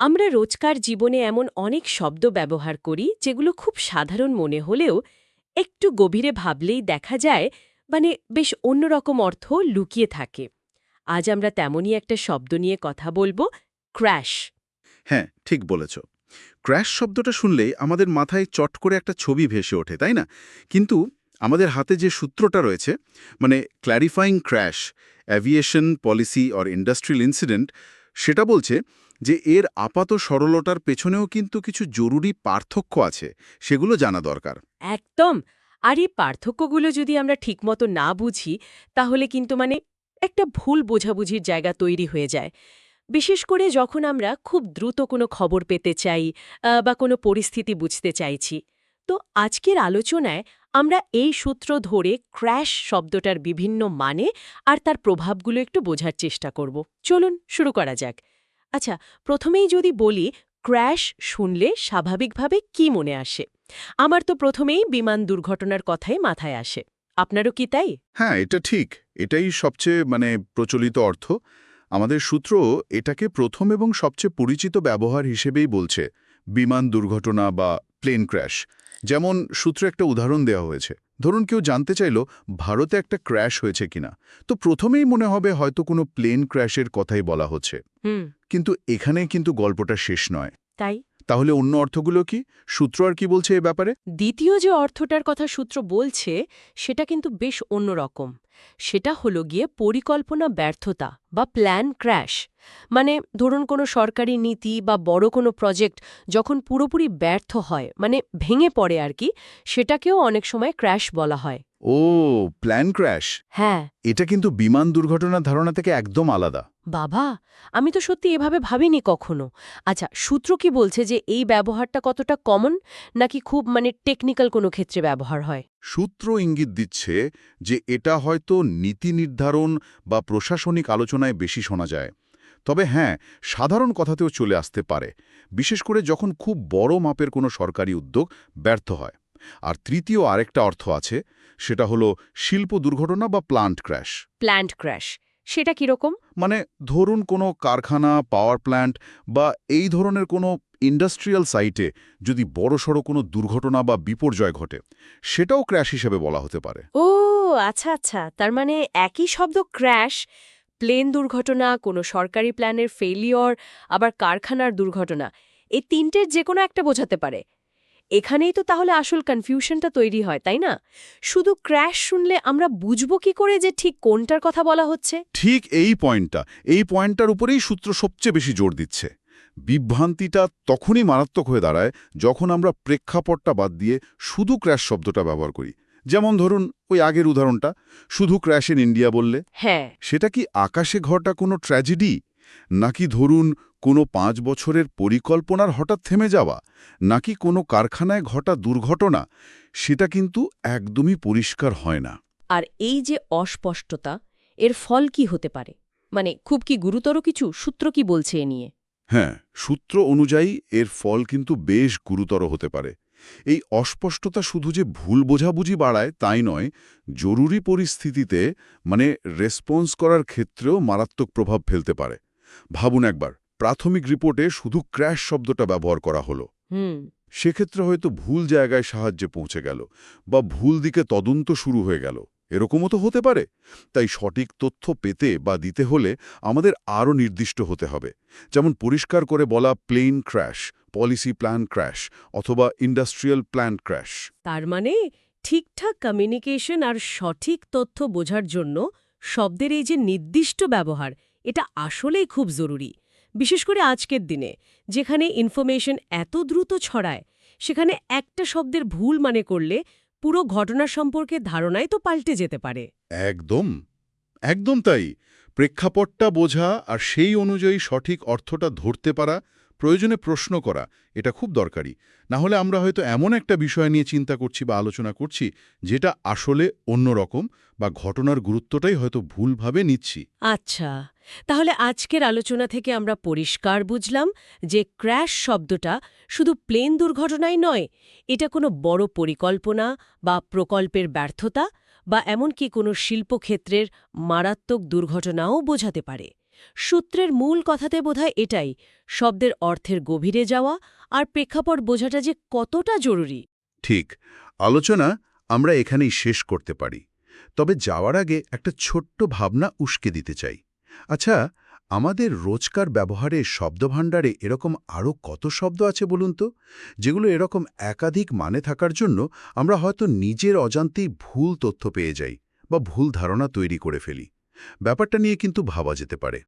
আমরা রোজকার জীবনে এমন অনেক শব্দ ব্যবহার করি যেগুলো খুব সাধারণ মনে হলেও একটু গভীরে ভাবলেই দেখা যায় বেশ অন্যরকম অর্থ লুকিয়ে থাকে। আজ আমরা তেমনই একটা শব্দ নিয়ে কথা বলবো, ক্র্যাশ। হ্যাঁ, ঠিক বলেছ। ক্র্যাশ শব্দটা শুনলেই আমাদের মাথায় চট করে একটা ছবি ভেসে ওঠে, তাই না? কিন্তু আমাদের হাতে যে সূত্রটা রয়েছে, মানে clarifying crash, aviation policy or industrial incident, সেটা বলছে যে এর আপাত সরলতার পেছনেও কিন্তু কিছু জরুরি পার্থক্য আছে, সেগুলো জানা দরকার। একদম। আর এই পার্থক্যগুলো যদি আমরা ঠিকমতো না বুঝি, তাহলে কিন্তু একটা ভুল বোঝাবুঝির জায়গা তৈরি হয়ে যায়। বিশেষ করে যখন আমরা খুব দ্রুত কোনো খবর পেতে চাই বা কোনো পরিস্থিতি বুঝতে চাইছি। তো আজকের আলোচনায় আমরা এই সূত্র ধরে ক্র্যাশ শব্দটার বিভিন্ন মানে আর তার প্রভাবগুলো একটু বোঝার চেষ্টা করব। চলুন শুরু করা যাক। আচ্ছা, প্রথমেই যদি বলি, ক্র্যাশ শুনলে স্বাভাবিকভাবে কি মনে আসে? আমার তো প্রথমেই বিমান দুর্ঘটনার কথাই মাথায় আসে। আপনারও কি তাই? হ্যাঁ, এটা ঠিক। এটাই সবচেয়ে প্রচলিত অর্থ। আমাদের সূত্র এটাকে প্রথম এবং সবচেয়ে পরিচিত ব্যবহার হিসেবেই বলছে, বিমান দুর্ঘটনা বা প্লেন ক্র্যাশ। যেমন সূত্রে একটা উদাহরণ দেওয়া হয়েছে। ধরুন কেউ জানতে চাইল ভারতে একটা ক্র্যাশ হয়েছে কিনা, তো প্রথমেই মনে হবে হয়তো কোনো প্লেন ক্র্যাশের কথাই বলা হচ্ছে। হুম। কিন্তু এখানেই কিন্তু গল্পটা শেষ নয়। তাই তাহলে অন্য অর্থগুলো কি? সূত্র আর কি বলছে এ ব্যাপারে? দ্বিতীয় যে অর্থটার কথা সূত্র বলছে, সেটা কিন্তু বেশ অন্যরকম। সেটা হলো গিয়ে পরিকল্পনা ব্যর্থতা বা প্ল্যান ক্র্যাশ। ধরুন কোনো সরকারি নীতি বা বড় কোনো প্রজেক্ট যখন পুরোপুরি ব্যর্থ হয়, ভেঙে পড়ে আর কি, সেটাকেও অনেক সময় ক্র্যাশ বলা হয়। ও, প্ল্যান ক্র্যাশ। হ্যাঁ। এটা কিন্তু বিমান দুর্ঘটনার ধারণা থেকে একদম আলাদা। বাবা, আমি তো সত্যি এভাবে ভাবিনি কখনো। আচ্ছা, সূত্র কি বলছে যে এই ব্যবহারটা কতটা কমন, নাকি খুব টেকনিক্যাল কোনো ক্ষেত্রে ব্যবহার হয়? সূত্র ইঙ্গিত দিচ্ছে যে এটা হয়তো নীতি নির্ধারণ বা প্রশাসনিক আলোচনায় বেশি শোনা যায়। তবে হ্যাঁ, সাধারণ কথাতেও চলে আসতে পারে, বিশেষ করে যখন খুব বড় মাপের কোনো সরকারি উদ্যোগ ব্যর্থ হয়। আর তৃতীয় আরেকটা অর্থ আছে, সেটা হলো শিল্প দুর্ঘটনা বা প্লান্ট ক্র্যাশ। প্ল্যান্ট ক্র্যাশ, সেটা কিরকম? মানে ধরুন কোনো কারখানা, পাওয়ার প্ল্যান্ট বা এই ধরনের কোনো ইন্ডাস্ট্রিয়াল সাইটে যদি বড়সড় কোনো দুর্ঘটনা বা বিপর্যয় ঘটে, সেটাও ক্র্যাশ হিসেবে বলা হতে পারে। ও আচ্ছা আচ্ছা, তার একই শব্দ ক্র্যাশ, প্লেন দুর্ঘটনা, কোনো সরকারি প্ল্যানের ফেলিওর, আবার কারখানার দুর্ঘটনা, এই তিনটের যে কোনো একটা বোঝাতে পারে। এখানেই তো তাহলে আসল কনফিউশনটা তৈরি হয়, তাই না? শুধু ক্র্যাশ শুনলে আমরা বুঝব কি করে যে ঠিক কোনটার কথা বলা হচ্ছে? ঠিক এই পয়েন্টটার উপরেই সূত্র সবচেয়ে বেশি জোর দিচ্ছে। বিভ্রান্তিটা তখনই মারাত্মক হয়ে দাঁড়ায় যখন আমরা প্রেক্ষাপটটা বাদ দিয়ে শুধু ক্র্যাশ শব্দটা ব্যবহার করি। যেমন ধরুন ওই আগের উদাহরণটা, শুধু ক্র্যাশ ইন ইন্ডিয়া বললে হ্যাঁ। সেটা কি আকাশে ঘটা কোনো ট্র্যাজেডি, নাকি ধরুন কোনো ৫ বছরের পরিকল্পনার হঠাৎ থেমে যাওয়া, নাকি কোনো কারখানায় ঘটা দুর্ঘটনা, সেটা কিন্তু একদমই পরিষ্কার হয় না। আর এই যে অস্পষ্টতা, এর ফল কি হতে পারে? খুব কি গুরুতর কিছু? সূত্র কি বলছে এ নিয়ে? হ্যাঁ, সূত্র অনুযায়ী এর ফল কিন্তু বেশ গুরুতর হতে পারে। এই অস্পষ্টতা শুধু যে ভুল বোঝাবুঝি বাড়ায় তাই নয়, জরুরি পরিস্থিতিতে রেসপন্স করার ক্ষেত্রেও মারাত্মক প্রভাব ফেলতে পারে। ভাবুন একবার, প্রাথমিক রিপোর্টে শুধু ক্র্যাশ শব্দটা ব্যবহার করা হলো। হুম। সেক্ষেত্রে হয়তো ভুল জায়গায় সাহায্যে পৌঁছে গেল বা ভুল দিকে তদন্ত শুরু হয়ে গেল, এরকমও তো হতে পারে। তাই সঠিক তথ্য পেতে বা দিতে হলে আমাদের আরও নির্দিষ্ট হতে হবে। যেমন পরিষ্কার করে বলা plane crash, policy plan crash অথবা ইন্ডাস্ট্রিয়াল প্ল্যান ক্র্যাশ। তার ঠিকঠাক কমিউনিকেশন আর সঠিক তথ্য বোঝার জন্য শব্দের এই যে নির্দিষ্ট ব্যবহার, এটা আসলেই খুব জরুরি। বিশেষ করে আজকের দিনে, যেখানে ইনফরমেশন এত দ্রুত ছড়ায়, সেখানে একটা শব্দের ভুল করলে পুরো ঘটনা সম্পর্কে ধারণাই তো পাল্টে যেতে পারে। একদম, একদম তাই। প্রেক্ষাপটটা বোঝা আর সেই অনুযায়ী সঠিক অর্থটা ধরতে পারা, প্রয়োজনে প্রশ্ন করা, এটা খুব দরকারি। না হলে আমরা হয়তো এমন একটা বিষয় নিয়ে চিন্তা করছি বা আলোচনা করছি যেটা আসলে অন্যরকম, বা ঘটনার গুরুত্বটাই হয়তো ভুলভাবে নিচ্ছি। আচ্ছা, তাহলে আজকের আলোচনা থেকে আমরা পরিষ্কার বুঝলাম যে ক্র্যাশ শব্দটা শুধু প্লেন দুর্ঘটনাই নয়, এটা কোনো বড় পরিকল্পনা বা প্রকল্পের ব্যর্থতা বা এমনকি কোনো শিল্পক্ষেত্রের মারাত্মক দুর্ঘটনাও বোঝাতে পারে। সূত্রের মূল কথাতে বোধহয় এটাই, শব্দের অর্থের গভীরে যাওয়া আর প্রেক্ষাপট বোঝাটা যে কতটা জরুরি। ঠিক। আলোচনা আমরা এখানেই শেষ করতে পারি। তবে যাওয়ার আগে একটা ছোট্ট ভাবনা উস্কে দিতে চাই। আচ্ছা, আমাদের রোজকার ব্যবহারে শব্দভাণ্ডারে এরকম আরও কত শব্দ আছে বলুন তো, যেগুলো এরকম একাধিক মানে থাকার জন্য আমরা হয়তো নিজের অজান্তেই ভুল তথ্য পেয়ে যাই বা ভুল ধারণা তৈরি করে ফেলি। ব্যাপারটা নিয়ে কিন্তু ভাবা যেতে পারে।